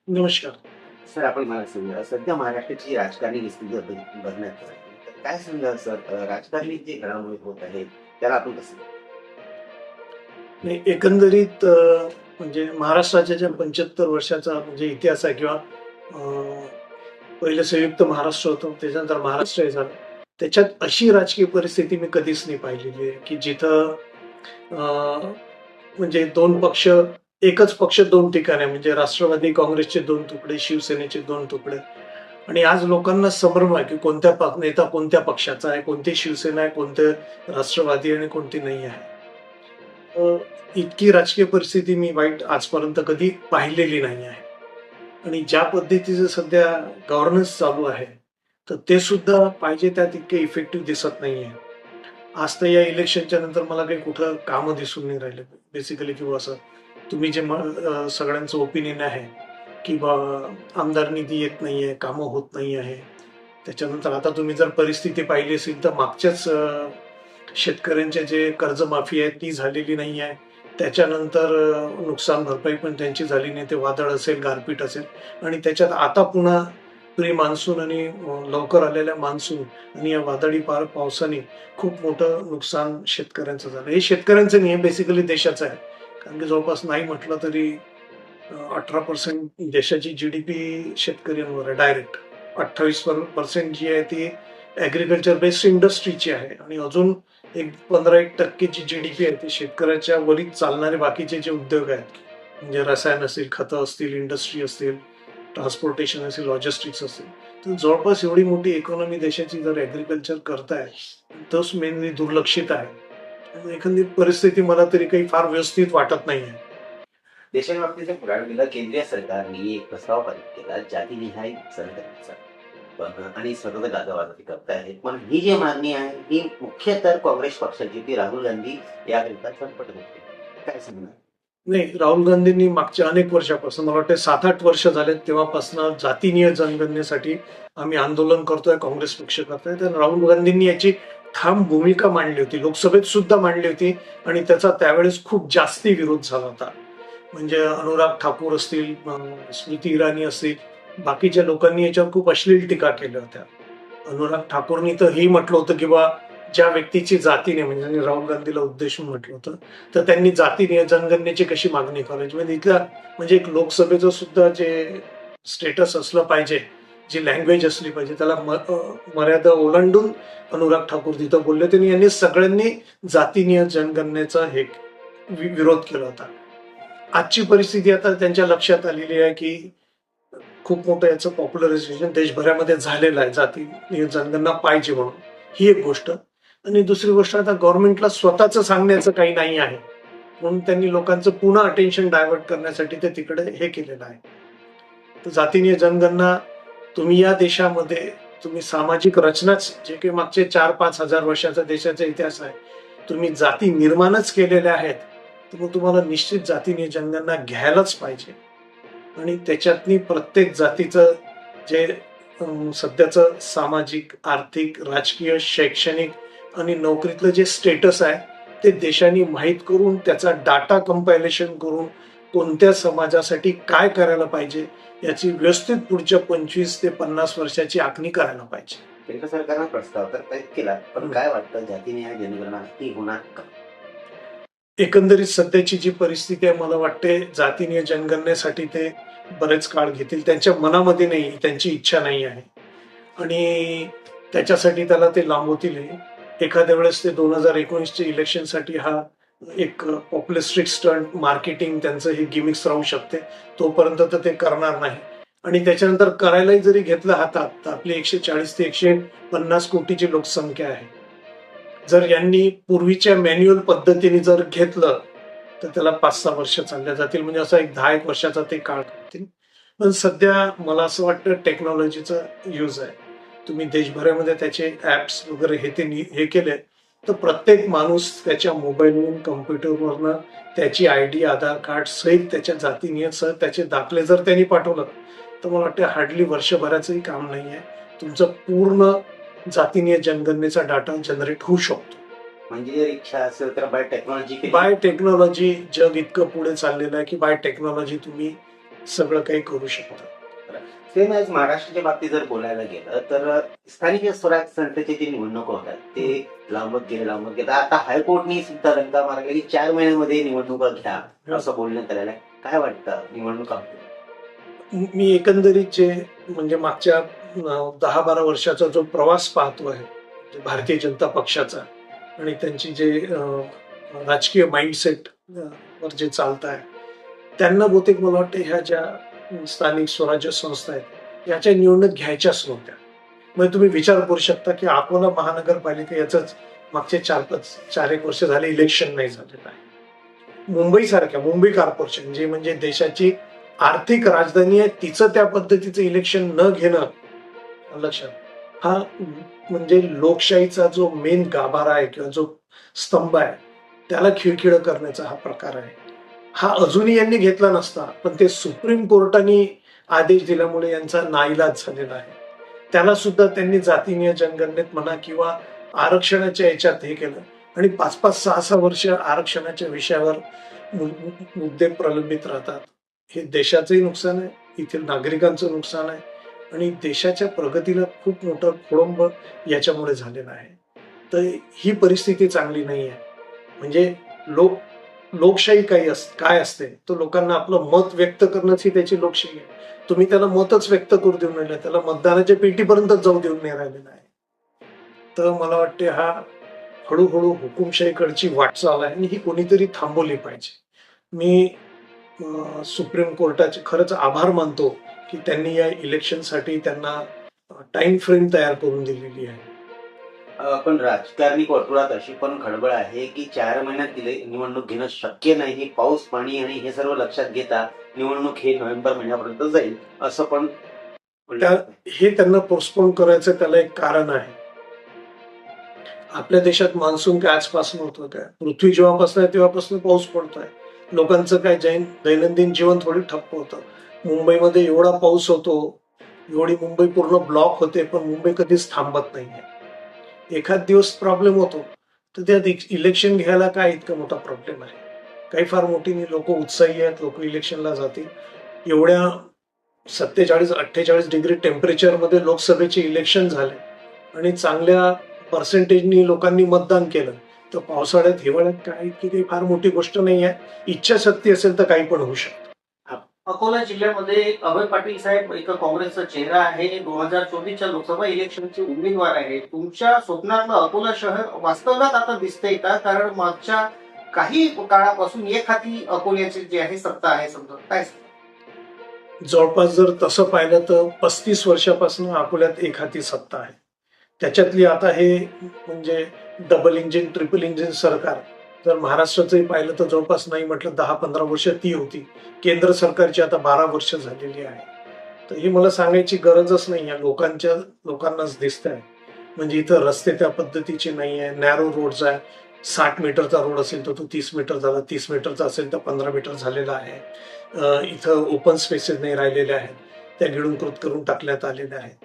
नमस्कार. सर, आपण मला सांगा, सध्या महाराष्ट्राची राजकारणी स्थिती बघण्यात आली. तर काय सांगाल सर, राजकारणी जे घडामोडी होत आहेत, त्याला आपण कसं नाही एकंदरीत म्हणजे महाराष्ट्राच्या ज्या 75 वर्षाचा म्हणजे इतिहास आहे किंवा पहिलं संयुक्त महाराष्ट्र होतं, त्याच्यानंतर महाराष्ट्र हे झालं. त्याच्यात अशी राजकीय परिस्थिती मी कधीच नाही पाहिलेली आहे, की जिथं म्हणजे 2 पक्ष एकच पक्ष 2 ठिकाणी आहे. म्हणजे राष्ट्रवादी काँग्रेसचे 2 तुकडे, शिवसेनेचे 2 तुकडे आणि आज लोकांना संभ्रम आहे, की कोणत्या नेता कोणत्या पक्षाचा आहे, कोणती शिवसेना आहे, कोणते राष्ट्रवादी आणि कोणती नाही आहे. अ, इतकी राजकीय परिस्थिती मी वाईट आजपर्यंत कधी पाहिलेली नाही आहे. आणि ज्या पद्धतीचं सध्या गव्हर्नन्स चालू आहे, तर ते सुद्धा पाहिजे त्यात इतके इफेक्टिव्ह दिसत नाहीये. आज तर या इलेक्शनच्या नंतर मला काही कुठं कामं दिसून नाही राहिले. बेसिकली किंवा असं तुम्ही जे सगळ्यांचं ओपिनियन आहे, की बा आमदार निधी येत नाहीये, कामं होत नाही आहे. त्याच्यानंतर आता तुम्ही जर परिस्थिती पाहिली असेल तर मागच्याच शेतकऱ्यांचे जे कर्जमाफी आहे ती झालेली नाही आहे. त्याच्यानंतर नुकसान भरपाई पण त्यांची झाली नाही. ते वादळ असेल, गारपीट असेल आणि त्याच्यात आता पुन्हा प्री मान्सून आणि लवकर आलेल्या मान्सून आणि या वादळी पावसाने खूप मोठं नुकसान शेतकऱ्यांचं झालं. हे शेतकऱ्यांचं नाही, हे बेसिकली देशाचं आहे. कारण की जवळपास नाही म्हटलं तरी 18% देशाची जीडीपी शेतकऱ्यांवर आहे डायरेक्ट. 28% जी आहे ती ॲग्रीकल्चर बेस्ड इंडस्ट्रीची आहे आणि अजून एक 15% जी जीडीपी आहे ती शेतकऱ्याच्या वरील चालणारे बाकीचे जे उद्योग आहेत. म्हणजे रसायन असतील, खतं असतील, इंडस्ट्री असतील, ट्रान्सपोर्टेशन असेल, लॉजिस्टिक्स असेल. तर जवळपास एवढी मोठी इकॉनॉमी देशाची जर ॲग्रीकल्चर करताय, तोच मेनली दुर्लक्षित आहे. आणि एकंदरीत परिस्थिती मला तरी काही फार व्यवस्थित वाटत नाहीये. देशाच्या बाबतीत जर बघायला गेलं, केंद्रीय सरकारने एक प्रस्ताव पारित केला जातीनिहाय संघटनेचा. पण आणि सतत गाजावाजा करतायत. पण ही जी मागणी आहे, ही मुख्य तर काँग्रेस पक्षाची, ती राहुल गांधी याकरिता चटपट होते. काय सांगणार? नाही, राहुल गांधींनी मागच्या अनेक वर्षापासून मला वाटतं 7-8 वर्ष झालेत तेव्हापासून जातीनिय जनगणनेसाठी आम्ही आंदोलन करतोय, काँग्रेस पक्ष करतोय. तर राहुल गांधींनी याची ठाम भूमिका मांडली होती. लोकसभेत सुद्धा मांडली होती आणि त्याचा त्यावेळेस खूप जास्ती विरोध झाला होता. म्हणजे अनुराग ठाकूर असतील, स्मृती इराणी असतील, बाकीच्या लोकांनी याच्यावर खूप अश्लील टीका केल्या होत्या. अनुराग ठाकूरनी तर हेही म्हटलं होतं की बा ज्या व्यक्तीची जातीने म्हणजे त्यांनी राहुल गांधीला उद्देशून म्हटलं होतं, तर त्यांनी जातीने जनगणनेची कशी मागणी करायची. म्हणजे इथल्या म्हणजे एक लोकसभेचं सुद्धा जे स्टेटस असलं पाहिजे, जी लँग्वेज असली पाहिजे, त्याला मर्यादा ओलांडून अनुराग ठाकूर तिथं बोलले होते आणि यांनी सगळ्यांनी जातीनिय जनगणनेचा विरोध केला होता. आजची परिस्थिती आता त्यांच्या लक्षात आलेली आहे की खूप मोठं याचं पॉप्युलरायझेशन देशभरामध्ये झालेलं आहे. जाती जनगणना पाहिजे म्हणून. ही एक गोष्ट. आणि दुसरी गोष्ट आता गव्हर्नमेंटला स्वतःचं सांगण्याचं काही नाही आहे. म्हणून त्यांनी लोकांचं पुन्हा अटेन्शन डायव्हर्ट करण्यासाठी ते तिकडे हे केलेलं आहे. तर जातीय जनगणना तुम्ही या देशामध्ये तुम्ही सामाजिक रचनाच जे काही मागचे 4-5 हजार वर्षाचा देशाचा इतिहास आहे. तुम्ही जाती निर्माणच केलेल्या आहेत. तर मग तुम्हाला निश्चित जातीय जनगणना घ्यायलाच पाहिजे. आणि त्याच्यातनी प्रत्येक जातीचं जे सध्याचं सामाजिक, आर्थिक, राजकीय, शैक्षणिक आणि नोकरीतलं जे स्टेटस आहे ते देशांनी माहीत करून त्याचा डाटा कंपायलेशन करून कोणत्या समाजासाठी काय करायला पाहिजे याची व्यवस्थित पुढच्या 25 ते 50 वर्षाची आखणी करायला पाहिजे. केंद्र सरकारनं प्रस्ताव तर पारित केला, पण काय वाटतं जातीनिहाय जनगणना ती होणार का? एकंदरीत सध्याची जी परिस्थिती आहे मला वाटते जातीय जनगणनेसाठी ते बरेच काळ घेतील. त्यांच्या मनामध्ये नाही, त्यांची इच्छा नाही आहे आणि त्याच्यासाठी त्याला ते लांबवतील. एखाद्या वेळेस ते 2019च्या इलेक्शनसाठी हा एक पॉप्युलिस्टिक स्टंट मार्केटिंग त्यांचं हे गिमिक्स राहू शकते. तोपर्यंत तर ते करणार नाही आणि त्याच्यानंतर करायलाही जरी घेतलं हातात तर आपली 140 ते 150 कोटीची लोकसंख्या आहे. जर यांनी पूर्वीच्या मॅन्युअल पद्धतीने जर घेतलं तर त्याला 5-6 वर्ष चालल्या जातील. म्हणजे असा एक 10-1 वर्षाचा ते काळ करतील. पण सध्या मला असं वाटतं टेक्नॉलॉजीचा यूज आहे. तुम्ही देशभरामध्ये त्याचे ऍप्स वगैरे हे केले तर प्रत्येक माणूस त्याच्या मोबाईलवरून कम्प्युटरवरनं त्याची आयडी, आधार कार्ड सहित त्याच्या जातीनियत त्याचे दाखले जर त्यांनी पाठवलं तर मला वाटतं हार्डली वर्षभराचंही काम नाही आहे. तुमचं पूर्ण जातीय जनगणनेचा डाटा जनरेट होऊ शकतो. म्हणजे जर इच्छा असेल तर बाय टेक्नॉलॉजी बाय टेक्नॉलॉजी जग इतकं पुढे चाललेलं आहे की बाय टेक्नॉलॉजी तुम्ही सगळं काही करू शकतात. सेम आज महाराष्ट्राच्या बाबतीत जर बोलायला गेलं तर स्थानिक स्वराज्य संस्थेची जी निवडणूक होतात ते लांबत गेले आता हायकोर्टनी सुद्धा रंगा मारला की 4 महिन्यामध्ये निवडणुका घ्या असं बोलण्यात आलेलं आहे. काय वाटतं निवडणुका? मी एकंदरीत जे म्हणजे मागच्या 10-12 वर्षाचा जो प्रवास पाहतो आहे जे भारतीय जनता पक्षाचा आणि त्यांची जे राजकीय माइंडसेट वर जे चालत आहे त्यांना बहुतेक मला वाटतं ह्या ज्या स्थानिक स्वराज्य संस्था आहेत याच्या निवडणूक घ्यायच्याच नव्हत्या. म्हणजे तुम्ही विचार करू शकता की अकोला महानगरपालिका याच मागचे 4-1 वर्ष झाले इलेक्शन नाही झालेलं आहे. मुंबई सारख्या मुंबई कॉर्पोरेशन जे म्हणजे देशाची आर्थिक राजधानी आहे तिचं त्या पद्धतीचं इलेक्शन न घेणं लक्षात हा म्हणजे लोकशाहीचा जो मेन गाभारा आहे किंवा जो स्तंभ आहे त्याला खिळखिळ करण्याचा हा प्रकार आहे. हा अजूनही यांनी घेतला नसता पण ते सुप्रीम कोर्टाने आदेश दिल्यामुळे यांचा नाईलाज झालेला आहे. त्याला सुद्धा त्यांनी जातीय जनगणनेत म्हणा किंवा आरक्षणाच्या याच्यात हे केलं आणि 5-5, 6-6 वर्ष आरक्षणाच्या विषयावर मुद्दे प्रलंबित राहतात. हे देशाचंही नुकसान आहे, येथील नागरिकांचं नुकसान आहे आणि देशाच्या प्रगतीला खूप मोठं खोळंब याच्यामुळे झालेलं आहे. तर ही परिस्थिती चांगली नाही आहे. म्हणजे लोकशाही काय असते तर लोकांना आपलं मत व्यक्त करणंच ही त्याची लोकशाही आहे. तुम्ही त्याला मतच व्यक्त करू देऊन राहिले, त्याला मतदानाच्या पेटीपर्यंत जाऊ देऊन नाही राहिलेला आहे. तर मला वाटते हा हळूहळू हुकुमशाहीकडची वाटचाल आहे आणि ही कोणीतरी थांबवली पाहिजे. मी सुप्रीम कोर्टाचे खरंच आभार मानतो की त्यांनी या इलेक्शनसाठी त्यांना टाइम फ्रेम तयार करून दिलेली आहे. पण राजकारणी वर्तुळात अशी पण खळबळ आहे की 4 महिन्यात निवडणूक घेणं शक्य नाही. पाऊस पाणी आणि हे सर्व लक्षात घेता निवडणूक हे नोव्हेंबर महिन्यापर्यंत जाईल असं पण हे त्यांना पोस्टपोन करायचं त्याला एक कारण आहे. आपल्या देशात मान्सून काय आजपासून होतं काय? पृथ्वी जेव्हापासून आहे तेव्हापासून पाऊस पडतोय. लोकांचं काय दैनंदिन जीवन थोडी ठप्प होतं. मुंबईमध्ये एवढा पाऊस होतो, एवढी मुंबई पूर्ण ब्लॉक होते पण मुंबई कधीच थांबत नाहीये. एखाद दिवस प्रॉब्लेम होतो तर त्यात इलेक्शन घ्यायला काय इतका मोठा प्रॉब्लेम आहे? काही फार मोठी लोक उत्साही आहेत, लोक इलेक्शनला जातील. एवढ्या 47-48 डिग्री टेम्परेचर मध्ये लोकसभेचे इलेक्शन झाले आणि चांगल्या पर्सेंटेजनी लोकांनी मतदान केलं तर पावसाळ्यात हिवाळ्यात काय इतकी काही फार मोठी गोष्ट नाही आहे. इच्छाशक्ती असेल तर काही पण होऊ शकतं. अकोला जिल्ह्यामध्ये अभय पाटील साहेब एक काँग्रेसचा चेहरा आहे. 2024च्या लोकसभा इलेक्शनचे उमेदवार आहे. तुमच्या स्वप्नातलं अकोला शहर वास्तवात आता दिसतंय का? कारण मागच्या काही काळापासून एक हाती अकोल्याची जी आहे सत्ता आहे समजा काय? जवळपास जर तसं पाहिलं तर 35 वर्षापासून अकोल्यात एक हाती सत्ता आहे. त्याच्यातली आता हे म्हणजे डबल इंजिन ट्रिपल इंजिन सरकार जर महाराष्ट्राचंही पाहिलं तर जवळपास नाही म्हटलं 10-15 वर्ष ती होती. केंद्र सरकारची आता 12 वर्ष झालेली आहे. तर ही मला सांगायची गरजच नाही आहे. लोकांनाच दिसत आहे. म्हणजे इथं रस्ते त्या पद्धतीचे नाही आहे. नॅरो रोड्स आहे. 60 मीटरचा रोड असेल तर तो 30 मीटर झाला, 30 मीटरचा असेल तर 15 मीटर झालेला आहे. इथं ओपन स्पेसेस नाही राहिलेले आहेत, त्या गिळूनकृत करून टाकण्यात आलेल्या आहेत.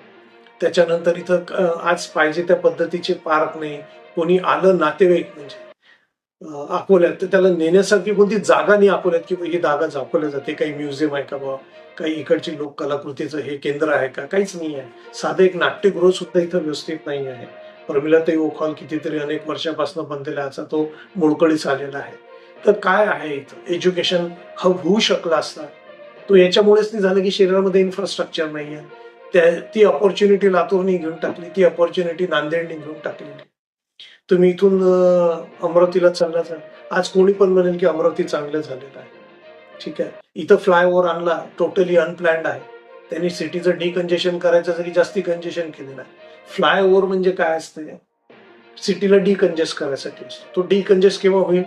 त्याच्यानंतर इथं आज पाहिजे त्या पद्धतीचे पार्क नाही. कोणी आलं नातेवाईक म्हणजे अकोल्यात तर त्याला नेण्यासारखी कोणती जागा नाही अकोल्यात की ही जागा अकोल्यात जाते. काही म्युझियम आहे का बा, काही इकडची लोक कलाकृतीचं हे केंद्र आहे का? काहीच नाही आहे. साधं एक नाट्यगृह सुद्धा इथं व्यवस्थित नाही आहे. प्रमिलाताई ओक कितीतरी अनेक वर्षापासून बनलेला याचा तो मोडकळीस आलेला आहे. तर काय आहे इथं एज्युकेशन हब होऊ शकला असता. तो याच्यामुळेच नाही झालं की शहरामध्ये इन्फ्रास्ट्रक्चर नाही आहे. ती अपॉर्च्युनिटी लातूरने घेऊन टाकली, ती अपॉर्च्युनिटी नांदेडने घेऊन टाकलेली. तुम्ही इथून अमरावतीला चालला जा, आज कोणी पण म्हणेल की अमरावती चांगलं झालेलं आहे. ठीक आहे, इथं फ्लायओव्हर आणला टोटली अनप्लॅन्ड आहे. त्यांनी सिटीचं डिकंजेशन करायचं जरी जास्ती कंजेशन केलेलं आहे. फ्लायओव्हर म्हणजे काय असते? सिटीला डिकंजेस्ट करायसाठी असतो. तो डिकंजेस्ट केव्हा होईल?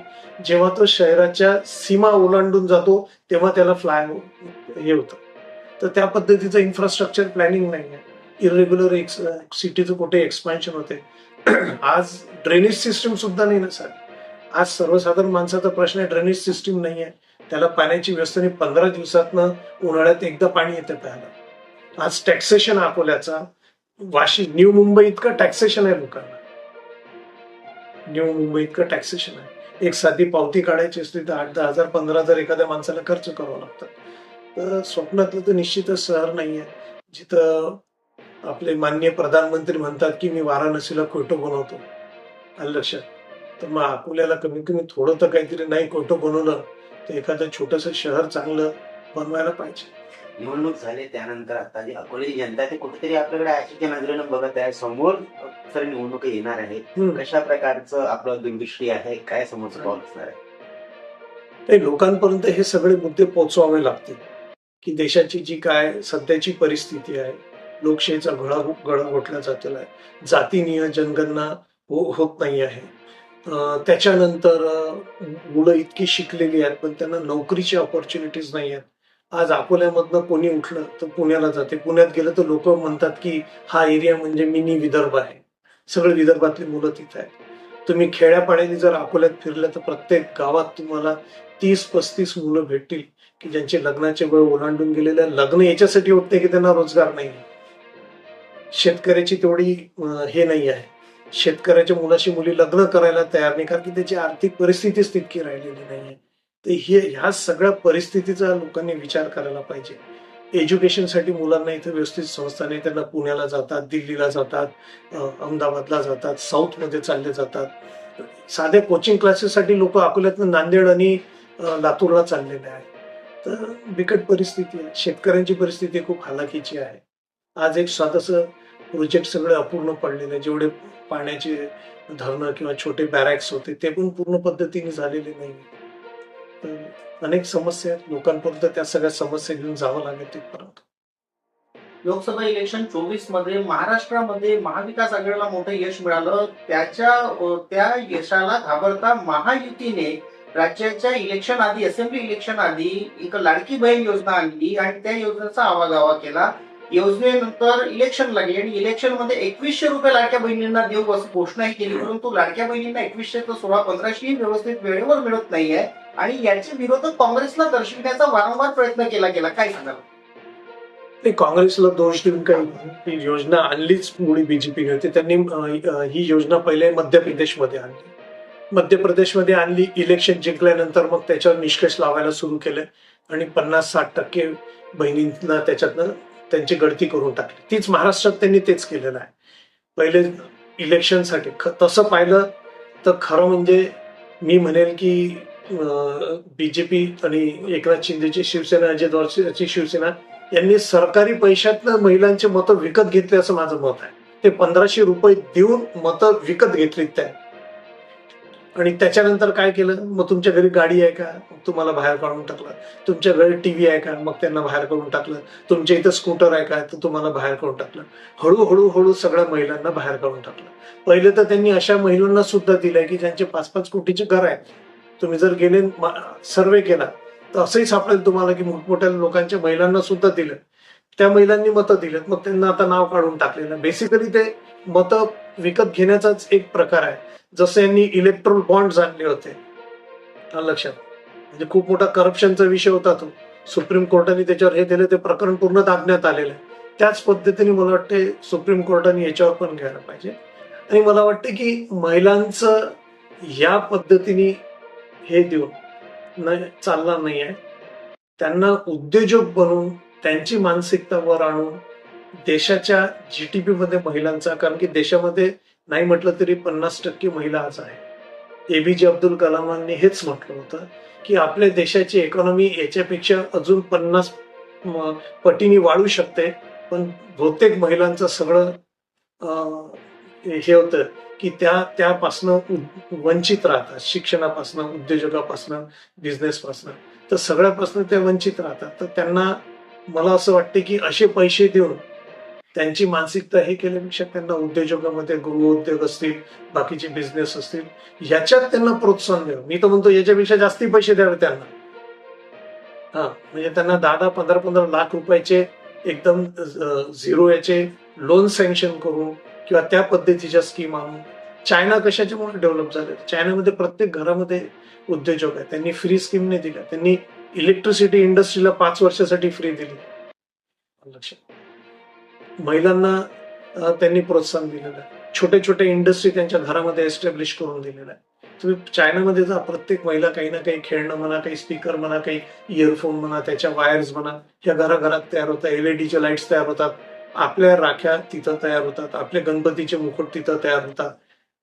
जेव्हा तो शहराच्या सीमा ओलांडून जातो तेव्हा त्याला हे होतं. तर त्या पद्धतीचं इन्फ्रास्ट्रक्चर प्लॅनिंग नाही आहे. इरेग्युलर सिटीचं कुठे एक्सपान्शन होते. आज ड्रेनेज सिस्टीम सुद्धा नाही ना सर. आज सर्वसाधारण माणसाचा प्रश्न आहे ड्रेनेज सिस्टीम नाही आहे. त्याला पाण्याची व्यवस्था नाही. 15 दिवसातनं उन्हाळ्यात एकदा पाणी येतं प्यायला. आज टॅक्सेशन अकोल्याचा वाशी न्यू मुंबई इतकं टॅक्सेशन आहे लोकांना. न्यू मुंबई इतकं टॅक्सेशन आहे. एक साधी पावती काढायची असली तर 8-10 हजार 15 हजार एखाद्या माणसाला खर्च करावा लागतात. तर स्वप्नातलं तर निश्चितच शहर नाही आहे जिथं आपले माननीय प्रधानमंत्री म्हणतात की मी वाराणसीला खोटं बनवतो. आलं लक्षात. तर मग अकोल्याला कमीत कमी थोडं तर काहीतरी नाही खोटं बनवलं तर एखादं छोटंसं शहर चांगलं बनवायला पाहिजे. निवडणूक झाली त्यानंतर आता जी अकोल्याची जनता ते कुठेतरी आपल्याकडे आशेच्या नजरेनं बघत आहे. समोर तर निवडणूक येणार आहे. हम्म. कशा प्रकारचं आपलं दूरदृष्टी आहे, काय समोरचं पाऊल असणार आहे? ते लोकांपर्यंत हे सगळे मुद्दे पोहोचवावे लागतील की देशाची जी काय सध्याची परिस्थिती आहे, लोकशाहीचा गळा घोटला जातेला आहे, जातीनिय जनगणना होत नाही आहे. त्याच्यानंतर मुलं इतकी शिकलेली आहेत पण त्यांना नोकरीची ऑपॉर्च्युनिटीज नाही आहेत. आज अकोल्यामधनं कोणी उठलं तर पुण्याला जाते, पुण्यात गेलं तर लोक म्हणतात की हा एरिया म्हणजे मिनी विदर्भ आहे. सगळे विदर्भातली मुलं तिथे आहेत. तुम्ही खेड्यापाड्याने जर अकोल्यात फिरलं तर प्रत्येक गावात तुम्हाला 30-35 मुलं भेटतील की ज्यांचे लग्नाचे वय ओलांडून गेलेले आहे. लग्न याच्यासाठी होत नाही की त्यांना रोजगार नाही. शेतकऱ्याची तेवढी हे नाही आहे. शेतकऱ्याच्या मुलाशी मुली लग्न करायला तयार नाही कारण की त्याची आर्थिक परिस्थितीच तितकी राहिलेली नाहीये. तर ह्या सगळ्या परिस्थितीचा लोकांनी विचार करायला पाहिजे. एज्युकेशनसाठी मुलांना इथे व्यवस्थित संस्था नाही, त्यांना पुण्याला जातात, दिल्लीला जातात, अहमदाबादला जातात, साऊथमध्ये चालले जातात. साध्या कोचिंग क्लासेससाठी लोक अकोल्यातनं नांदेड आणि लातूरला चाललेले आहेत. तर बिकट परिस्थिती आहे. शेतकऱ्यांची परिस्थिती खूप हालाकीची आहे. आज एक साधंसं प्रोजेक्ट सगळे अपूर्ण पडलेले, जेवढे पाण्याचे धरणं किंवा छोटे बॅरॅक्स होते ते पण पूर्ण पद्धतीने झालेले नाही. तर अनेक समस्या आहेत. लोकांपर्यंत त्या सगळ्या समस्या घेऊन जावं लागेल तिथपर्यंत. लोकसभा इलेक्शन 24 मध्ये महाराष्ट्रामध्ये महाविकास आघाडीला मोठं यश मिळालं. त्या यशाला घाबरता महायुतीने राज्याच्या इलेक्शन आधी, असेंब्ली इलेक्शन आधी एक लाडकी बहीण योजना आणली आणि त्या योजनेचा आवागावा केला. योजनेनंतर इलेक्शन लागली आणि इलेक्शन मध्ये 2100 रुपये लाडक्या बहिणींना देऊ असं घोषणाही केली. परंतु लाडक्या बहिणींना 2100 तर 1600-1500 व्यवस्थित वेळेवर मिळत नाहीये आणि याचे विरोधक काँग्रेसला दर्शविण्याचा वारंवार प्रयत्न केला गेला. काय सांगाल? ते काँग्रेसला दोष देऊन काही ही योजना आणलीच मुळी बीजेपीने होती. त्यांनी ही योजना पहिले मध्य प्रदेशमध्ये आणली. मध्य प्रदेशमध्ये आणली, इलेक्शन जिंकल्यानंतर मग त्याच्यावर निष्कर्ष लावायला सुरू केले आणि 50-60% बहिणींना त्याच्यातनं त्यांची गळती करून टाकली. तीच महाराष्ट्रात त्यांनी तेच केलेलं आहे. पहिले इलेक्शनसाठी तसं पाहिलं तर खरं म्हणजे मी म्हणेल की बीजेपी आणि एकनाथ शिंदेची शिवसेना, अजय पवारची शिवसेना यांनी सरकारी पैशातनं महिलांचे मतं विकत घेतले असं माझं मत आहे. ते 1500 रुपये देऊन मतं विकत घेतलीत त्या. आणि त्याच्यानंतर काय केलं, मग तुमच्या घरी गाडी आहे का, मग तुम्हाला बाहेर काढून टाकलं. तुमच्या घरी टीव्ही आहे का, मग त्यांना बाहेर काढून टाकलं. तुमच्या इथं स्कूटर आहे का, तर तुम्हाला बाहेर काढून टाकलं. हळूहळू सगळ्या महिलांना बाहेर काढून टाकलं. पहिले तर त्यांनी अशा महिलांना सुद्धा दिलंय की ज्यांचे 5-5 कोटीचे घर आहेत. तुम्ही जर गेले सर्वे केला तर असंही सापडेल तुम्हाला की मोठमोठ्या लोकांच्या महिलांना सुद्धा दिलं. त्या महिलांनी मतं दिलेत, मग त्यांना आता नाव काढून टाकलेलं. बेसिकली ते मतं विकत घेण्याचाच एक प्रकार आहे. जसं यांनी इलेक्ट्रोल बॉन्ड आणले होते लक्षात, म्हणजे खूप मोठा करप्शनचा विषय होता तो. सुप्रीम कोर्टाने त्याच्यावर हे दिले, ते प्रकरण पूर्ण दाबण्यात आलेलं आहे. त्याच पद्धतीने मला वाटते सुप्रीम कोर्टाने याच्यावर पण घ्यायला पाहिजे. आणि मला वाटते की महिलांचं या पद्धतीने हे देऊन चालणार नाही आहे. त्यांना उद्योजक बनवून त्यांची मानसिकता वर आणून देशाच्या जीडीपी मध्ये महिलांचा, कारण की देशामध्ये नाही म्हटलं तरी 50% महिला आज आहे. एपीजे अब्दुल कलामांनी हेच म्हटलं होतं की आपल्या देशाची इकॉनॉमी याच्यापेक्षा अजून 50 पटीने वाढू शकते, पण बहुतेक महिलांचं सगळं हे होतं की त्यापासनं वंचित राहतात. शिक्षणापासनं, उद्योजकापासनं, बिझनेसपासनं, तर सगळ्यापासनं त्या वंचित राहतात. तर त्यांना मला असं वाटते की असे पैसे देऊन त्यांची मानसिकता हे केल्यापेक्षा त्यांना उद्योजकामध्ये गृहउद्योग असतील, बाकीचे बिझनेस असतील, ह्याच्यात त्यांना प्रोत्साहन द्यावं. मी तर म्हणतो याच्यापेक्षा जास्ती पैसे द्यावे त्यांना. म्हणजे त्यांना 10-10, 15-15 लाख रुपयाचे एकदम झिरो याचे लोन सँक्शन करून किंवा त्या पद्धतीच्या स्कीम आणून. चायना कशाच्यामुळे डेव्हलप झाले, चायनामध्ये प्रत्येक घरामध्ये उद्योजक आहे. त्यांनी फ्री स्कीम नाही दिल्या. त्यांनी इलेक्ट्रिसिटी इंडस्ट्रीला 5 वर्षासाठी फ्री दिली. लक्षात, महिलांना त्यांनी प्रोत्साहन दिलेलं आहे. छोटे छोटे इंडस्ट्री त्यांच्या घरामध्ये एस्टॅब्लिश करून दिलेलं आहे. तुम्ही चायनामध्ये जा, प्रत्येक महिला काही ना काही खेळणं म्हणा, काही स्पीकर म्हणा, काही इयरफोन म्हणा, त्याच्या वायर्स म्हणा, ह्या घराघरात तयार होतात. एलईडीचे लाईट्स तयार होतात, आपल्या राख्या तिथं तयार होतात, आपले गणपतीचे मुकुट तिथं तयार होतात.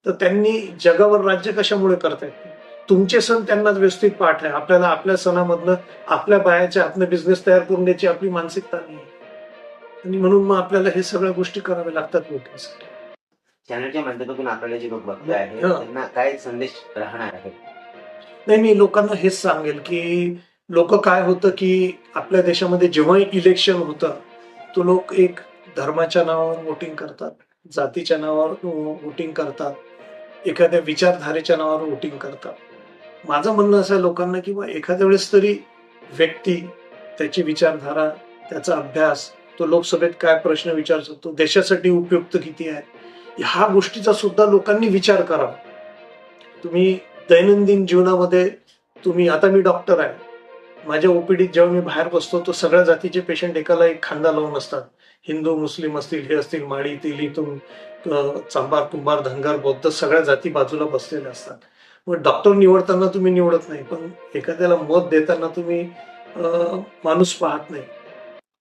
तर त्यांनी जगावर राज्य कशामुळे करतायत? तुमचे सण त्यांना व्यवस्थित पाठ आहे. आपल्याला आपल्या सणामधनं आपल्या बायाच्या आतनं बिझनेस तयार करून द्यायची आपली मानसिकता नाही. आणि म्हणून मग आपल्याला हे सगळ्या गोष्टी कराव्या लागतात लोकांसाठी. चॅनलच्या माध्यमातून आपल्याला जे लोक बघत आहे हा. त्यांना काय संदेश राहणार आहे? नाही, मी लोकांना हेच सांगेल की लोक काय होतं की आपल्या देशामध्ये जेव्हाही इलेक्शन होतं तो लोक एक धर्माच्या नावावर वोटिंग करतात, जातीच्या नावावर वोटिंग करतात, एखाद्या विचारधारेच्या नावावर वोटिंग करतात. माझं म्हणणं असं आहे लोकांना की बा एखाद्या वेळेस तरी व्यक्ती, त्याची विचारधारा, त्याचा अभ्यास, तो लोकसभेत काय प्रश्न विचारतो, तो देशासाठी उपयुक्त किती आहे, ह्या गोष्टीचा सुद्धा लोकांनी विचार करावा. तुम्ही दैनंदिन जीवनामध्ये आता मी डॉक्टर आहे, माझ्या ओपीडीत जेव्हा मी बाहेर बसतो तो सगळ्या जातीचे पेशंट एकाला एक खांदा लावून असतात. हिंदू, मुस्लिम असतील, हे असतील, माळी, तेली, चांभार, कुंभार, धनगर, बौद्ध, सगळ्या जाती बाजूला बसलेल्या असतात. मग डॉक्टर निवडताना तुम्ही निवडत नाही, पण एखाद्याला मत देताना तुम्ही माणूस पाहत नाही,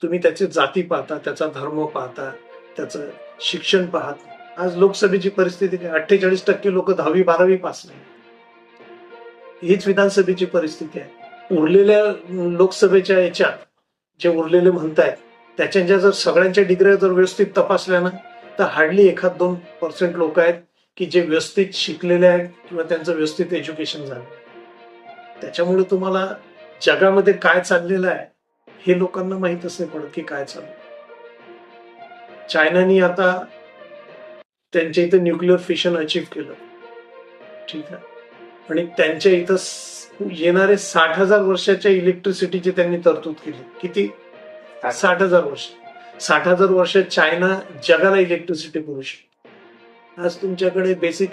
तुम्ही त्याची जाती पाहता, त्याचा धर्म पाहता, त्याचं शिक्षण पाहत नाही. आज लोकसभेची परिस्थिती काय, 48% लोक 10वी-12वी पास नाही. हीच विधानसभेची परिस्थिती आहे. उरलेल्या लोकसभेच्या याच्यात जे उरलेले म्हणतायत त्याच्या जर सगळ्यांच्या डिग्र्या जर व्यवस्थित तपासल्या ना तर हार्डली 1-2% लोक आहेत की जे व्यवस्थित शिकलेले आहेत किंवा त्यांचं व्यवस्थित एज्युकेशन झालं. त्याच्यामुळे तुम्हाला जगामध्ये काय चाललेलं आहे हे लोकांना माहीतच नाही पडत की काय चाललं. चायनानी आता त्यांच्या इथं न्यूक्लिअर फिशन अचीव्ह केलं, ठीक आहे, आणि त्यांच्या इथं येणारे 60,000 वर्षाच्या इलेक्ट्रिसिटीची त्यांनी तरतूद केली. किती? 60,000 वर्ष. 60,000 वर्षात चायना जगाला इलेक्ट्रिसिटी पुरू शकते. आज तुमच्याकडे बेसिक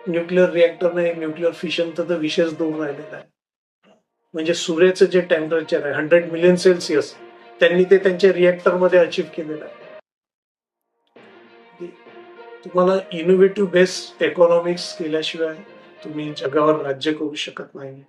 न्यूक्लिअर रिएक्टर नाही, न्यूक्लिअर फिशन तर विशेष दूर राहिलेला आहे. म्हणजे सूर्याचं जे टेम्परेचर आहे 100 मिलियन सेल्सिअस त्यांनी ते त्यांच्या रिएक्टरमध्ये अचीव्ह केलेलं आहे. तुम्हाला इनोव्हेटिव्ह बेस्ड इकॉनॉमिक्स केल्याशिवाय तुम्ही जगावर राज्य करू शकत नाही.